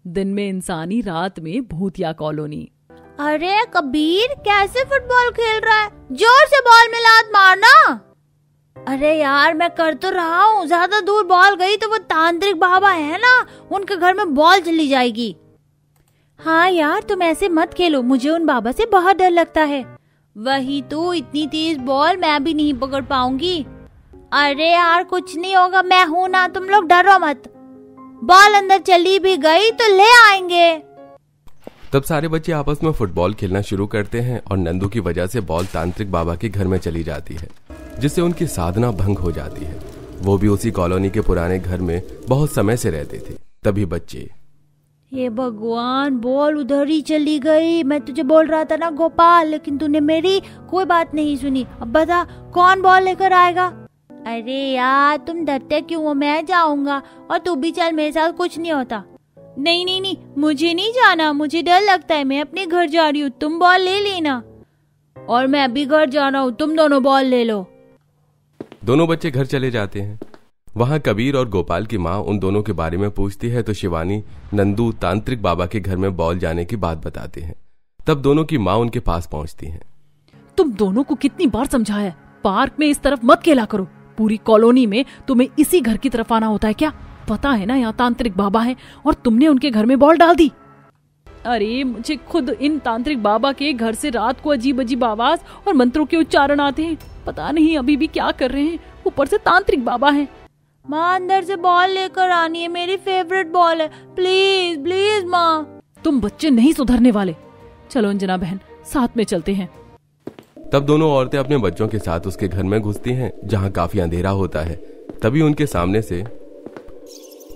दिन में इंसानी, रात में भूतिया कॉलोनी। अरे कबीर, कैसे फुटबॉल खेल रहा है? जोर से बॉल में लात मारना। अरे यार, मैं कर तो रहा हूँ। ज्यादा दूर बॉल गई तो वो तांत्रिक बाबा है ना, उनके घर में बॉल चली जाएगी। हाँ यार, तुम ऐसे मत खेलो, मुझे उन बाबा से बहुत डर लगता है। वही तो, इतनी तेज बॉल मैं भी नहीं पकड़ पाऊंगी। अरे यार कुछ नहीं होगा, मैं हूं ना, तुम लोग डरो मत। बॉल अंदर चली भी गई तो ले आएंगे। तब सारे बच्चे आपस में फुटबॉल खेलना शुरू करते हैं और नंदू की वजह से बॉल तांत्रिक बाबा के घर में चली जाती है, जिससे उनकी साधना भंग हो जाती है। वो भी उसी कॉलोनी के पुराने घर में बहुत समय से रहते थे। तभी बच्चे, हे भगवान, बॉल उधर ही चली गई। मैं तुझे बोल रहा था ना गोपाल, लेकिन तूने मेरी कोई बात नहीं सुनी। अब बता, कौन बॉल लेकर आएगा? अरे यार तुम डरते क्यों हो? मैं जाऊंगा और तू भी चल मेरे साथ, कुछ नहीं होता। नहीं नहीं नहीं, मुझे नहीं जाना, मुझे डर लगता है। मैं अपने घर जा रही हूँ, तुम बॉल ले लेना। और मैं अभी घर जा रहा हूँ, तुम दोनों बॉल ले लो। दोनों बच्चे घर चले जाते हैं। वहां कबीर और गोपाल की माँ उन दोनों के बारे में पूछती है तो शिवानी नंदू तांत्रिक बाबा के घर में बॉल जाने की बात बताते हैं। तब दोनों की माँ उनके पास पहुंचती है। तुम दोनों को कितनी बार समझाया है, पार्क में इस तरफ मत खेला करो। पूरी कॉलोनी में तुम्हें इसी घर की तरफ आना होता है क्या? पता है ना यहाँ तांत्रिक बाबा है और तुमने उनके घर में बॉल डाल दी। अरे मुझे खुद इन तांत्रिक बाबा के घर से रात को अजीब अजीब आवाज और मंत्रों के उच्चारण आते हैं। पता नहीं अभी भी क्या कर रहे हैं, ऊपर से तांत्रिक बाबा है। माँ अंदर से बॉल लेकर आनी है, मेरी फेवरेट बॉल है, प्लीज प्लीज माँ। तुम बच्चे नहीं सुधरने वाले। चलो अंजना बहन, साथ में चलते हैं। तब दोनों औरतें अपने बच्चों के साथ उसके घर में घुसती हैं, जहां काफी अंधेरा होता है। तभी उनके सामने से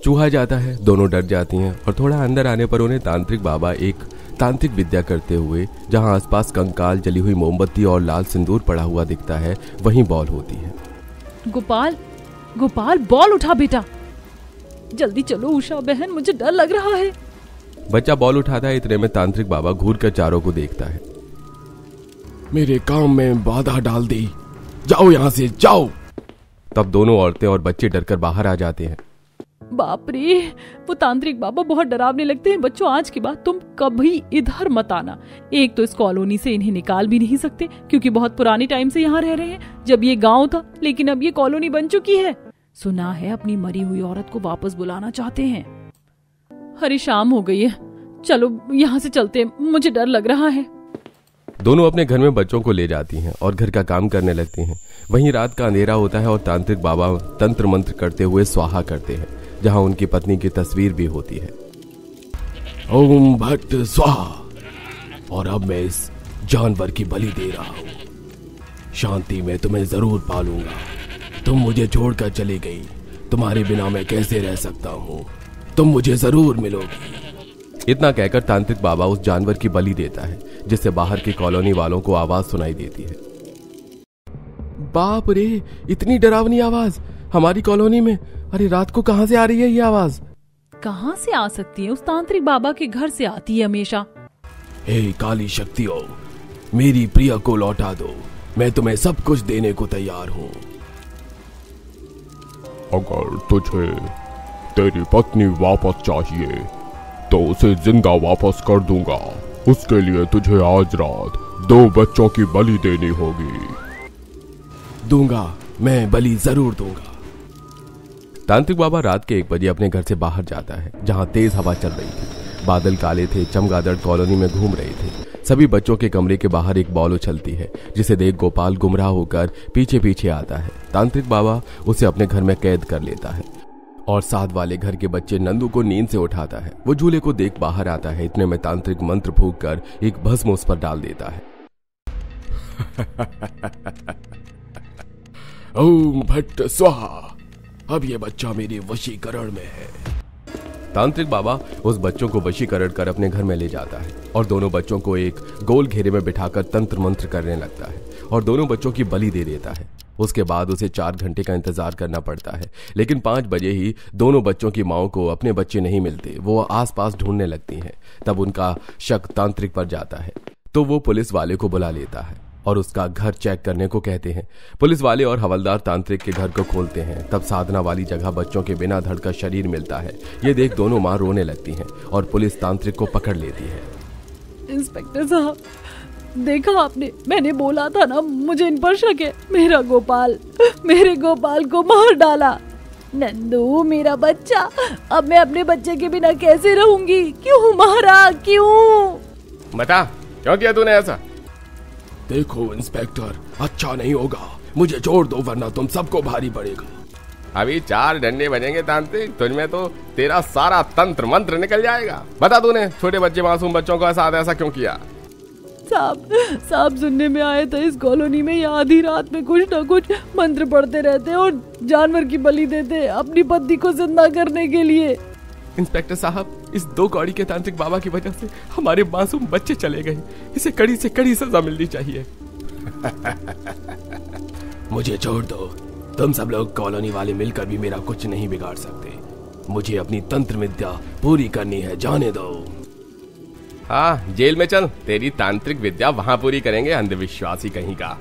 चूहा जाता है। दोनों डर जाती हैं और थोड़ा अंदर आने पर उन्हें तांत्रिक बाबा एक तांत्रिक विद्या करते हुए, जहां आसपास कंकाल, जली हुई मोमबत्ती और लाल सिंदूर पड़ा हुआ दिखता है, वहीं बॉल होती है। गोपाल, गोपाल बॉल उठा बेटा, जल्दी चलो उषा बहन, मुझे डर लग रहा है। बच्चा बॉल उठाता है। इतने में तांत्रिक बाबा घूरकर चारों को देखता है। मेरे काम में बाधा डाल दी, जाओ यहाँ से, जाओ। तब दोनों औरतें और बच्चे डरकर बाहर आ जाते हैं। बाप रे, वो तांत्रिक बाबा बहुत डरावने लगते हैं। बच्चों, आज के बाद तुम कभी इधर मत आना। एक तो इस कॉलोनी से इन्हें निकाल भी नहीं सकते क्योंकि बहुत पुराने टाइम से यहाँ रह रहे हैं, जब ये गांव था, लेकिन अब ये कॉलोनी बन चुकी है। सुना है अपनी मरी हुई औरत को वापस बुलाना चाहते हैं। अरे शाम हो गई है, चलो यहाँ से चलते हैं, मुझे डर लग रहा है। दोनों अपने घर में बच्चों को ले जाती हैं और घर का काम करने लगती हैं। वहीं रात का अंधेरा होता है और तांत्रिक बाबा तंत्र मंत्र करते हुए स्वाहा करते हैं, जहां उनकी पत्नी की तस्वीर भी होती है। ओम भट्ट स्वाहा। और अब मैं इस जानवर की बलि दे रहा हूँ। शांति में तुम्हें जरूर पालूंगा। तुम मुझे छोड़कर चली गई, तुम्हारे बिना मैं कैसे रह सकता हूँ? तुम मुझे जरूर मिलोगी। इतना कहकर तांत्रिक बाबा उस जानवर की बलि देता है, जिससे बाहर की कॉलोनी वालों को आवाज सुनाई देती है। बाप रे, इतनी डरावनी आवाज हमारी कॉलोनी में। अरे रात को कहां से आ रही है ये आवाज? कहां से आ सकती है? उस तांत्रिक बाबा के घर से आती है हमेशा। हे काली शक्तियों, मेरी प्रिया को लौटा दो, मैं तुम्हें सब कुछ देने को तैयार हूँ। अगर तुझे तेरी पत्नी वापस चाहिए तो उसे जिंदा वापस कर दूंगा। उसके लिए तुझे आज रात 2 बच्चों की बलि देनी होगी। दूंगा, मैं बलि जरूर दूंगा। तांत्रिक बाबा रात के 1 बजे अपने घर से बाहर जाता है, जहां तेज हवा चल रही थी। बादल काले थे, चमगादड़ कॉलोनी में घूम रहे थे। सभी बच्चों के कमरे के बाहर एक बॉल उछलती है, जिसे देख गोपाल गुमराह होकर पीछे पीछे आता है। तांत्रिक बाबा उसे अपने घर में कैद कर लेता है और साथ वाले घर के बच्चे नंदू को नींद से उठाता है। वो झूले को देख बाहर आता है। इतने में तांत्रिक मंत्र फूंक कर एक भस्म उस पर डाल देता है। ओम भट्ट स्वाहा। अब ये बच्चा मेरे वशीकरण में है। तांत्रिक बाबा उस बच्चों को वशीकरण कर अपने घर में ले जाता है और दोनों बच्चों को एक गोल घेरे में बिठाकर तंत्र मंत्र करने लगता है और दोनों बच्चों की बलि दे देता है। उसके बाद उसे 4 घंटे का इंतजार करना पड़ता है, लेकिन 5 बजे ही दोनों बच्चों की माओं को अपने बच्चे नहीं मिलते। वो आसपास ढूंढने लगती हैं। तब उनका शक तांत्रिक पर जाता है, तो वो पुलिस वाले को बुला लेता है और उसका घर चेक करने को कहते हैं। पुलिस वाले और हवलदार तांत्रिक के घर को खोलते हैं। तब साधना वाली जगह बच्चों के बिना धड़ का शरीर मिलता है। ये देख दोनों माँ रोने लगती हैं और पुलिस तांत्रिक को पकड़ लेती है। इंस्पेक्टर साहब, देखा आपने, मैंने बोला था ना मुझे इन पर शक है। मेरे गोपाल को मार डाला। नंदू मेरा बच्चा, अब मैं अपने बच्चे के बिना कैसे रहूंगी? क्यों मारा, क्यों? बता क्यों किया तूने ऐसा? देखो इंस्पेक्टर, अच्छा नहीं होगा, मुझे छोड़ दो वरना तुम सबको भारी पड़ेगा। अभी 4 डंडे बजेंगे तांत्रिक, तुझमें तो तेरा सारा तंत्र मंत्र निकल जाएगा। बता तूने छोटे बच्चे मासूम बच्चों को साथ ऐसा क्यों किया? साहब सुनने में आया था इस कॉलोनी में यहाँ आधी रात में कुछ ना कुछ मंत्र पढ़ते रहते और जानवर की बलि देते अपनी पत्नी को जिंदा करने के लिए। इंस्पेक्टर साहब, इस 2 कौड़ी के तांत्रिक बाबा की वजह से हमारे मासूम बच्चे चले गए। इसे कड़ी से कड़ी सजा मिलनी चाहिए। मुझे छोड़ दो, तुम सब लोग कॉलोनी वाले मिलकर भी मेरा कुछ नहीं बिगाड़ सकते। मुझे अपनी तंत्र विद्या पूरी करनी है, जाने दो। हाँ, जेल में चल, तेरी तांत्रिक विद्या वहाँ पूरी करेंगे, अंधविश्वासी कहीं का।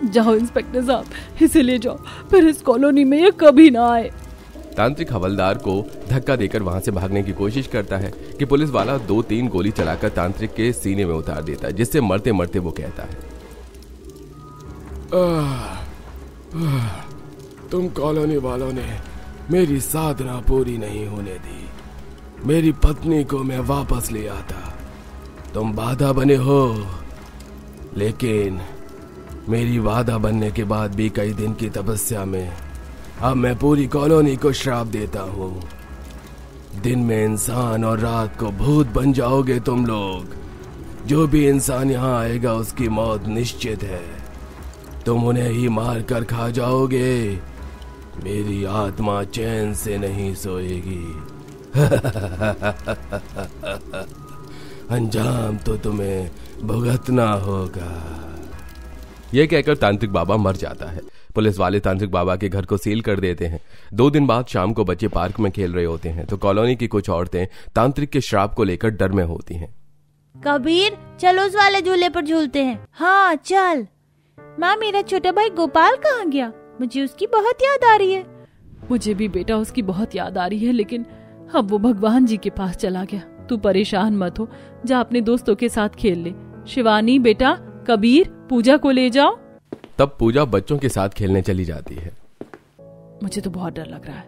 जाओ इंस्पेक्टर साहब, इसे ले जाओ, फिर इस कॉलोनी में ये कभी ना आए। तांत्रिक हवलदार को धक्का देकर वहां से भागने की कोशिश करता है कि पुलिस वाला 2-3 गोली चलाकर तांत्रिक के सीने में उतार देता है, जिससे मरते मरते वो कहता है, तुम कॉलोनी वालों ने मेरी साधना पूरी नहीं होने दी। मेरी पत्नी को मैं वापस ले आता, तुम बाधा बने हो, लेकिन मेरी बाधा बनने के बाद भी कई दिन की तपस्या में अब मैं पूरी कॉलोनी को श्राप देता हूँ। दिन में इंसान और रात को भूत बन जाओगे तुम लोग। जो भी इंसान यहाँ आएगा उसकी मौत निश्चित है। तुम उन्हें ही मार कर खा जाओगे। मेरी आत्मा चैन से नहीं सोएगी। अंजाम तो तुम्हें भुगतना होगा। यह कहकर तांत्रिक बाबा मर जाता है। पुलिस वाले तांत्रिक बाबा के घर को सील कर देते हैं। 2 दिन बाद शाम को बच्चे पार्क में खेल रहे होते हैं तो कॉलोनी की कुछ औरतें तांत्रिक के श्राप को लेकर डर में होती हैं। कबीर, चलो उस वाले झूले पर झूलते हैं। हाँ चल। माँ, मेरा छोटा भाई गोपाल कहाँ गया? मुझे उसकी बहुत याद आ रही है। मुझे भी बेटा उसकी बहुत याद आ रही है, लेकिन अब वो भगवान जी के पास चला गया। तू परेशान मत हो, जा अपने दोस्तों के साथ खेल ले। शिवानी बेटा, कबीर, पूजा को ले जाओ। तब पूजा बच्चों के साथ खेलने चली जाती है। मुझे तो बहुत डर लग रहा है।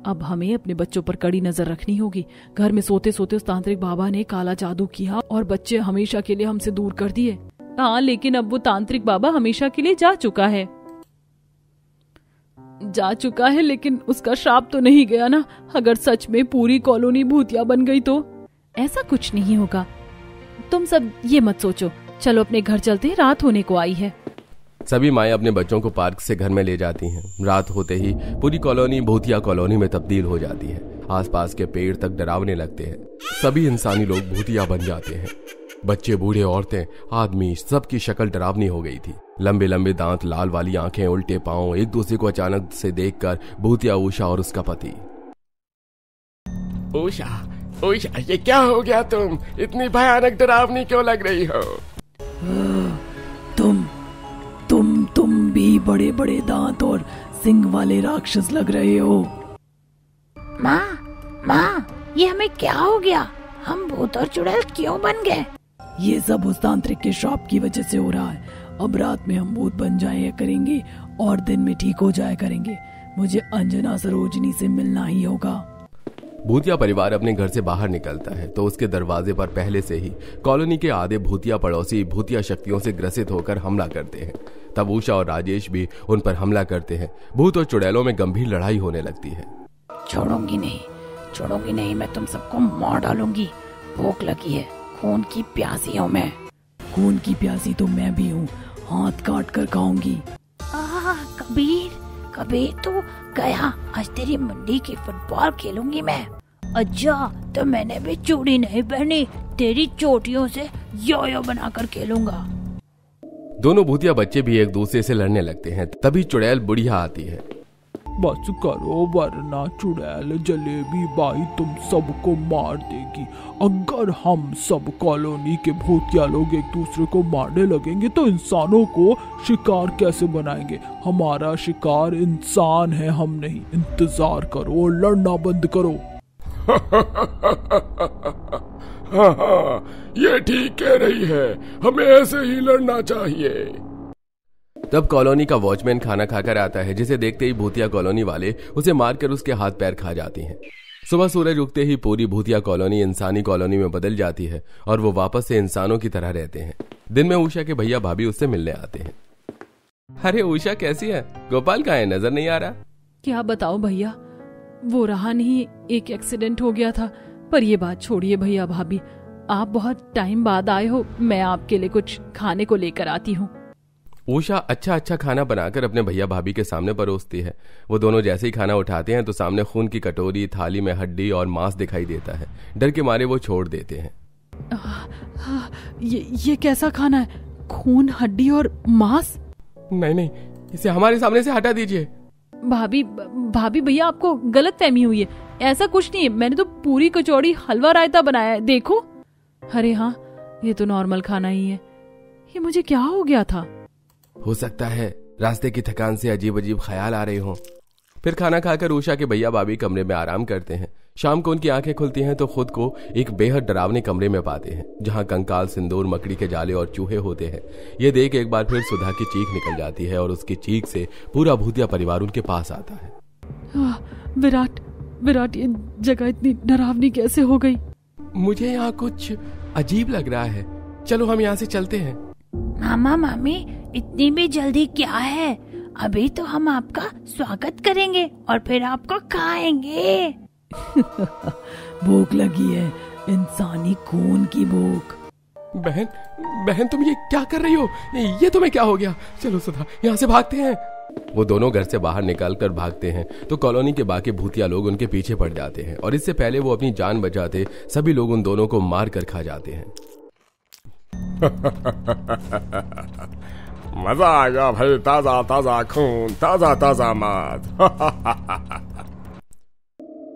अब हमें अपने बच्चों पर कड़ी नजर रखनी होगी। घर में सोते सोते उस तांत्रिक बाबा ने काला जादू किया और बच्चे हमेशा के लिए हमसे दूर कर दिए। हाँ, लेकिन अब वो तांत्रिक बाबा हमेशा के लिए जा चुका है, लेकिन उसका श्राप तो नहीं गया ना। अगर सच में पूरी कॉलोनी भूतिया बन गई तो? ऐसा कुछ नहीं होगा, तुम सब ये मत सोचो। चलो अपने घर चलते हैं, रात होने को आई है। सभी माएं अपने बच्चों को पार्क से घर में ले जाती हैं। रात होते ही पूरी कॉलोनी भूतिया कॉलोनी में तब्दील हो जाती है। आसपास के पेड़ तक डरावने लगते हैं। सभी इंसानी लोग भूतिया बन जाते हैं। बच्चे, बूढ़े, औरतें, आदमी, सबकी शक्ल डरावनी हो गई थी। लंबे लंबे दांत, लाल वाली आंखें, उल्टे पांव, एक दूसरे को अचानक से देखकर भूतिया उषा और उसका पति। उषा, ये क्या हो गया? तुम इतनी भयानक डरावनी क्यों लग रही हो? तुम भी बड़े बड़े दांत और सिंग वाले राक्षस लग रहे हो। माँ, ये हमें क्या हो गया? हम भूत और चुड़ैल क्यों बन गए? ये सब उस तांत्रिक के श्राप की वजह से हो रहा है। अब रात में हम भूत बन जाया करेंगे और दिन में ठीक हो जाया करेंगे। मुझे अंजना सरोजनी से मिलना ही होगा। भूतिया परिवार अपने घर से बाहर निकलता है तो उसके दरवाजे पर पहले से ही कॉलोनी के आधे भूतिया पड़ोसी भूतिया शक्तियों से ग्रसित होकर हमला करते हैं। तब उषा और राजेश भी उन पर हमला करते हैं। भूत और चुड़ैलों में गंभीर लड़ाई होने लगती है। छोड़ूंगी नहीं, मैं तुम सबको मार डालूंगी। भूख लगी है, खून की प्यासी हूँ मैं। खून की प्यासी तो मैं भी हूँ, हाथ काट कर खाऊंगी। कबीर तो गया, आज तेरी मंडी की फुटबॉल खेलूंगी मैं। अच्छा, तो मैंने भी चूड़ी नहीं पहनी, तेरी चोटियों से यो बनाकर खेलूंगा। दोनों भूतिया बच्चे भी एक दूसरे से लड़ने लगते हैं। तभी चुड़ैल बुढ़िया आती है। बस करो वरना चुड़ैल जलेबी बाई तुम सबको मार देगी। अगर हम सब कॉलोनी के भूतिया लोग एक दूसरे को मारने लगेंगे तो इंसानों को शिकार कैसे बनाएंगे? हमारा शिकार इंसान है, हम नहीं। इंतजार करो और लड़ना बंद करो। हाँ, ये ठीक कह रही है, हमें ऐसे ही लड़ना चाहिए। तब कॉलोनी का वॉचमैन खाना खाकर आता है, जिसे देखते ही भूतिया कॉलोनी वाले उसे मारकर उसके हाथ पैर खा जाती हैं। सुबह सूरज उगते ही पूरी भूतिया कॉलोनी इंसानी कॉलोनी में बदल जाती है और वो वापस से इंसानों की तरह रहते हैं। दिन में उषा के भैया भाभी उससे मिलने आते हैं। अरे उषा कैसी है? गोपाल कहाँ है? नजर नहीं आ रहा। क्या बताओ भैया, वो रहा नहीं, एक एक्सीडेंट हो गया था। पर ये बात छोड़िए भैया भाभी, आप बहुत टाइम बाद आए हो, मैं आपके लिए कुछ खाने को लेकर आती हूँ। उषा अच्छा खाना बनाकर अपने भैया भाभी के सामने परोसती है। वो दोनों जैसे ही खाना उठाते हैं तो सामने खून की कटोरी, थाली में हड्डी और मांस दिखाई देता है। डर के मारे वो छोड़ देते हैं। ये कैसा खाना है? खून, हड्डी और मांस? नहीं, इसे हमारे सामने से हटा दीजिए। भाभी भैया, आपको गलत फहमी हुई है। ऐसा कुछ नहीं है, मैंने तो पूरी कचौड़ी हलवा रायता बनाया है, देखो। अरे हाँ, ये तो नॉर्मल खाना ही है। ये मुझे क्या हो गया था? हो सकता है रास्ते की थकान से अजीब अजीब ख्याल आ रहे हों। फिर खाना खाकर उषा के भैया भाभी कमरे में आराम करते हैं। शाम को उनकी आंखें खुलती हैं तो खुद को एक बेहद डरावने कमरे में पाते हैं, जहां कंकाल, सिंदूर, मकड़ी के जाले और चूहे होते हैं। ये देख एक बार फिर सुधा की चीख निकल जाती है और उसकी चीख से पूरा भूतिया परिवार उनके पास आता है। विराट, ये जगह इतनी डरावनी कैसे हो गई? मुझे यहाँ कुछ अजीब लग रहा है, चलो हम यहाँ से चलते हैं। मामा मामी, इतनी भी जल्दी क्या है? अभी तो हम आपका स्वागत करेंगे और फिर आपको खाएंगे। भूख लगी है, इंसानी खून की भूख। बहन तुम ये क्या कर रही हो? ये तुम्हें क्या हो गया? चलो सुधा, यहाँ से भागते हैं। वो दोनों घर से बाहर निकलकर भागते हैं तो कॉलोनी के बाकी भूतिया लोग उनके पीछे पड़ जाते हैं और इससे पहले वो अपनी जान बचाते सभी लोग उन दोनों को मार कर खा जाते हैं। मजा आएगा भाई, ताजा ताजा खून, ताजा ताजा मांस।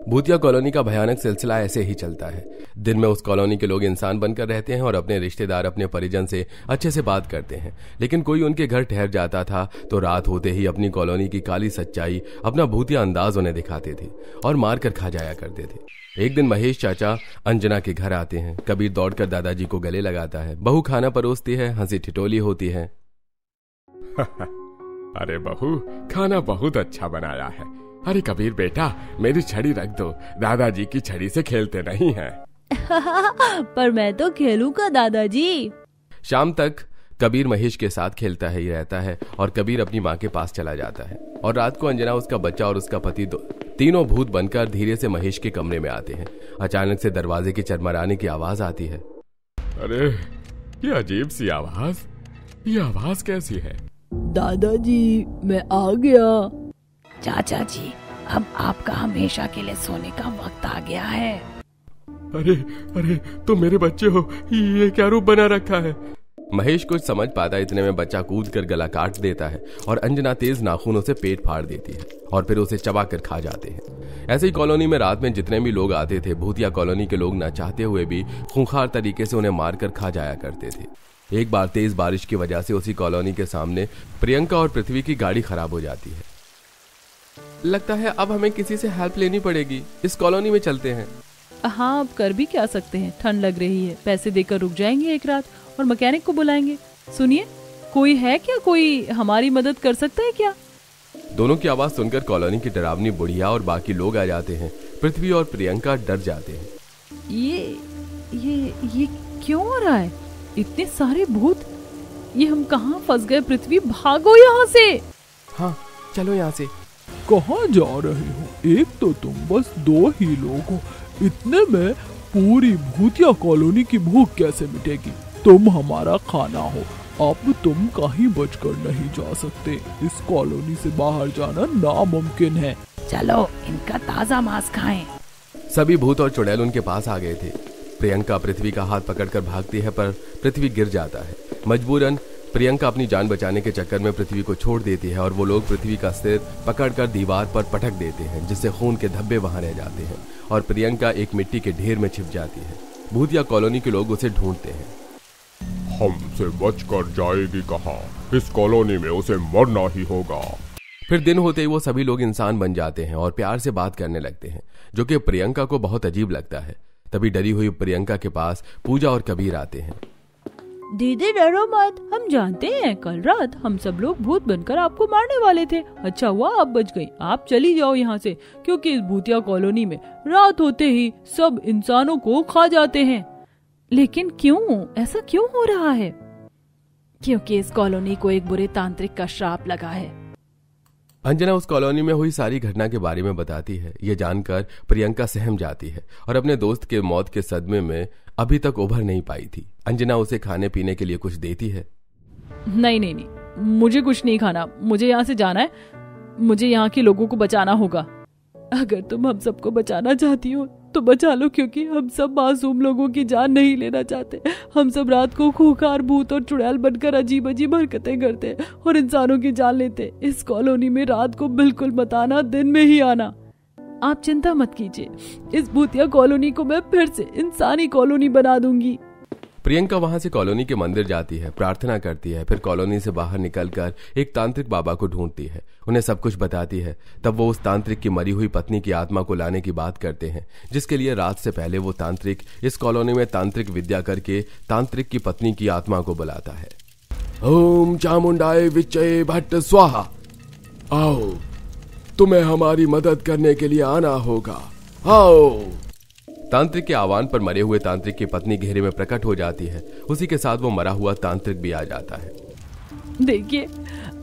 भूतिया कॉलोनी का भयानक सिलसिला ऐसे ही चलता है। दिन में उस कॉलोनी के लोग इंसान बनकर रहते हैं और अपने रिश्तेदार, अपने परिजन से अच्छे से बात करते हैं। लेकिन कोई उनके घर ठहर जाता था तो रात होते ही अपनी कॉलोनी की काली सच्चाई, अपना भूतिया अंदाज उन्हें दिखाते थे और मार कर खा जाया करते थे। एक दिन महेश चाचा अंजना के घर आते हैं। कबीर दौड़कर दादाजी को गले लगाता है। बहू खाना परोसती है, हंसी ठिठोली होती है। अरे बहू, खाना बहुत अच्छा बनाया है। अरे कबीर बेटा, मेरी छड़ी रख दो, दादाजी की छड़ी से खेलते नहीं हैं। पर मैं तो खेलूंगा दादाजी। शाम तक कबीर महेश के साथ खेलता ही रहता है और कबीर अपनी माँ के पास चला जाता है। और रात को अंजना, उसका बच्चा और उसका पति तीनों भूत बनकर धीरे से महेश के कमरे में आते हैं। अचानक से दरवाजे की चरमराने की आवाज आती है। अरे ये अजीब सी आवाज, ये आवाज कैसी है? दादाजी, मैं आ गया। चाचा जी, अब आपका हमेशा के लिए सोने का वक्त आ गया है। अरे तो मेरे बच्चे हो, ये क्या रूप बना रखा है? महेश कुछ समझ पाता, इतने में बच्चा कूदकर गला काट देता है और अंजना तेज नाखूनों से पेट फाड़ देती है और फिर उसे चबा कर खा जाते हैं। ऐसे ही कॉलोनी में रात में जितने भी लोग आते थे, भूतिया कॉलोनी के लोग न चाहते हुए भी खूंखार तरीके से उन्हें मारकर खा जाया करते थे। एक बार तेज बारिश की वजह से उसी कॉलोनी के सामने प्रियंका और पृथ्वी की गाड़ी खराब हो जाती है। लगता है अब हमें किसी से हेल्प लेनी पड़ेगी, इस कॉलोनी में चलते हैं। हाँ, अब कर भी क्या सकते हैं, ठंड लग रही है, पैसे देकर रुक जाएंगे एक रात और मैकेनिक को बुलाएंगे। सुनिए, कोई है क्या? कोई हमारी मदद कर सकता है क्या? दोनों की आवाज सुनकर कॉलोनी की डरावनी बुढ़िया और बाकी लोग आ जाते हैं। पृथ्वी और प्रियंका डर जाते हैं। ये क्यों हो रहा है? इतने सारे भूत, ये हम कहाँ फंस गए? पृथ्वी, भागो यहाँ से। हाँ, चलो यहाँ से। कहाँ जा रहे हो? एक तो तुम, बस दो ही लोग हो, इतने में पूरी भूतिया कॉलोनी की भूख कैसे मिटेगी? तुम हमारा खाना हो, अब तुम कहीं बचकर नहीं जा सकते। इस कॉलोनी से बाहर जाना नामुमकिन है। चलो इनका ताजा मांस खाएं। सभी भूत और चुड़ैल उनके पास आ गए थे। प्रियंका पृथ्वी का हाथ पकड़कर भागती है पर पृथ्वी गिर जाता है। मजबूरन प्रियंका अपनी जान बचाने के चक्कर में पृथ्वी को छोड़ देती है और वो लोग पृथ्वी का सिर पकड़कर दीवार पर पटक देते हैं, जिससे खून के धब्बे वहां रह जाते हैं और प्रियंका एक मिट्टी के ढेर में छिप जाती है। भूतिया कॉलोनी के लोग उसे ढूंढते हैं। हमसे बचकर जाएगी कहाँ? इस कॉलोनी में उसे मरना ही होगा। फिर दिन होते ही वो सभी लोग इंसान बन जाते हैं और प्यार से बात करने लगते हैं, जो कि प्रियंका को बहुत अजीब लगता है। तभी डरी हुई प्रियंका के पास पूजा और कबीर आते हैं। दीदी डरो मत, हम जानते हैं कल रात हम सब लोग भूत बनकर आपको मारने वाले थे। अच्छा हुआ आप बच गई। आप चली जाओ यहाँ से, क्योंकि इस भूतिया कॉलोनी में रात होते ही सब इंसानों को खा जाते हैं। लेकिन क्यों? ऐसा क्यों हो रहा है? क्योंकि इस कॉलोनी को एक बुरे तांत्रिक का श्राप लगा है। अंजना उस कॉलोनी में हुई सारी घटना के बारे में बताती है। ये जानकर प्रियंका सहम जाती है और अपने दोस्त के मौत के सदमे में अभी तक उभर नहीं पाई थी। अंजना उसे खाने पीने के लिए कुछ देती है। नहीं, मुझे कुछ नहीं खाना, मुझे यहाँ से जाना है। मुझे यहाँ के लोगों को बचाना होगा। अगर तुम हम सबको बचाना चाहती हो तो बचा लो, क्योंकि हम सब मासूम लोगों की जान नहीं लेना चाहते। हम सब रात को खूंखार भूत और चुड़ैल बनकर अजीब अजीब हरकतें करते और इंसानों की जान लेते। इस कॉलोनी में रात को बिल्कुल मत आना, दिन में ही आना। आप चिंता मत कीजिए, इस भूतिया कॉलोनी को मैं फिर से इंसानी कॉलोनी बना दूंगी। प्रियंका वहां से कॉलोनी के मंदिर जाती है, प्रार्थना करती है, फिर कॉलोनी से बाहर निकलकर एक तांत्रिक बाबा को ढूंढती है, उन्हें सब कुछ बताती है। तब वो उस तांत्रिक की मरी हुई पत्नी की आत्मा को लाने की बात करते हैं, जिसके लिए रात से पहले वो तांत्रिक इस कॉलोनी में तांत्रिक विद्या करके तांत्रिक की पत्नी की आत्मा को बुलाता है। ओम चामुंडाय विच्चय भट्ट स्वाहा। आओ, तुम्हें हमारी मदद करने के लिए आना होगा। आओ। तांत्रिक के आह्वान पर मरे हुए तांत्रिक की पत्नी घेरे में प्रकट हो जाती है। उसी के साथ वो मरा हुआ तांत्रिक भी आ जाता है। देखिए,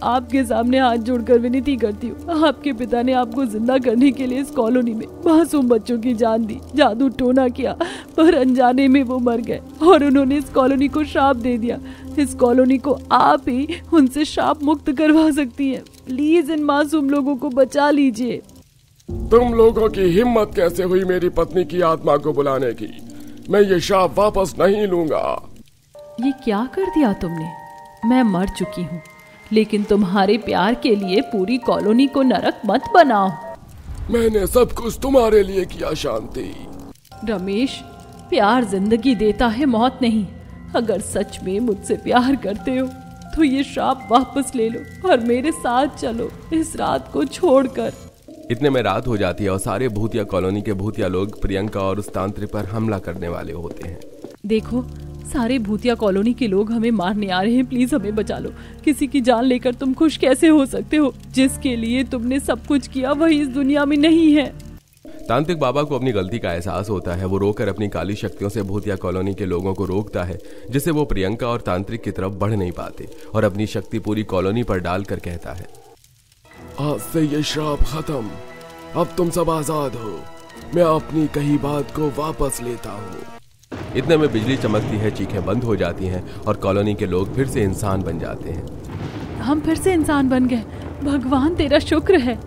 आपके सामने हाथ जोड़कर विनती करती हूँ। आपके पिता ने आपको जिंदा करने के लिए इस कॉलोनी में मासूम बच्चों की जान दी, जादू टोना किया, पर अनजाने में वो मर गए और उन्होंने इस कॉलोनी को श्राप दे दिया। इस कॉलोनी को आप ही उनसे श्राप मुक्त करवा सकती हैं। प्लीज इन मासूम लोगों को बचा लीजिए। तुम लोगों की हिम्मत कैसे हुई मेरी पत्नी की आत्मा को बुलाने की? मैं ये श्राप वापस नहीं लूंगा। ये क्या कर दिया तुमने? मैं मर चुकी हूँ, लेकिन तुम्हारे प्यार के लिए पूरी कॉलोनी को नरक मत बनाओ। मैंने सब कुछ तुम्हारे लिए किया शांति। रमेश, प्यार जिंदगी देता है, मौत नहीं। अगर सच में मुझसे प्यार करते हो तो ये श्राप वापस ले लो और मेरे साथ चलो इस रात को छोड़कर। इतने में रात हो जाती है और सारे भूतिया कॉलोनी के भूतिया लोग प्रियंका और उस तांत्रिक पर हमला करने वाले होते हैं। देखो, सारे भूतिया कॉलोनी के लोग हमें मारने आ रहे हैं। प्लीज हमें बचा लो। किसी की जान लेकर तुम खुश कैसे हो सकते हो? जिसके लिए तुमने सब कुछ किया वही इस दुनिया में नहीं है। तांत्रिक बाबा को अपनी गलती का एहसास होता है। वो रोकर अपनी काली शक्तियों से भूतिया कॉलोनी के लोगों को रोकता है, जिससे वो प्रियंका और तांत्रिक की तरफ बढ़ नहीं पाते और अपनी शक्ति पूरी कॉलोनी पर डालकर कहता है, आज से ये श्राप खत्म। अब तुम सब आजाद हो। मैं अपनी कही बात को वापस लेता हूँ। इतने में बिजली चमकती है, चीखें बंद हो जाती हैं और कॉलोनी के लोग फिर से इंसान बन जाते हैं। हम फिर से इंसान बन गए। भगवान तेरा शुक्र है।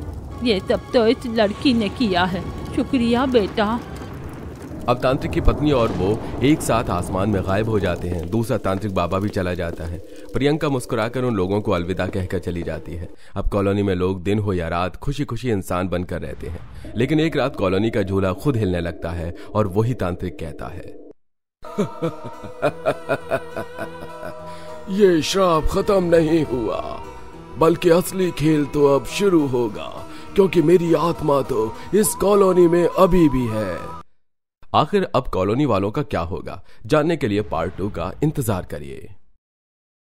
ये सब तो इस लड़की ने किया है। शुक्रिया बेटा। अब तांत्रिक की पत्नी और वो एक साथ आसमान में गायब हो जाते हैं। दूसरा तांत्रिक बाबा भी चला जाता है। प्रियंका मुस्कुराकर उन लोगों को अलविदा कहकर चली जाती है। अब कॉलोनी में लोग दिन हो या रात खुशी खुशी इंसान बनकर रहते हैं। लेकिन एक रात कॉलोनी का झूला खुद हिलने लगता है और वही तांत्रिक कहता है, ये श्राप खत्म नहीं हुआ, बल्कि असली खेल तो अब शुरू होगा, क्योंकि मेरी आत्मा तो इस कॉलोनी में अभी भी है। आखिर अब कॉलोनी वालों का क्या होगा? जानने के लिए पार्ट 2 का इंतजार करिए।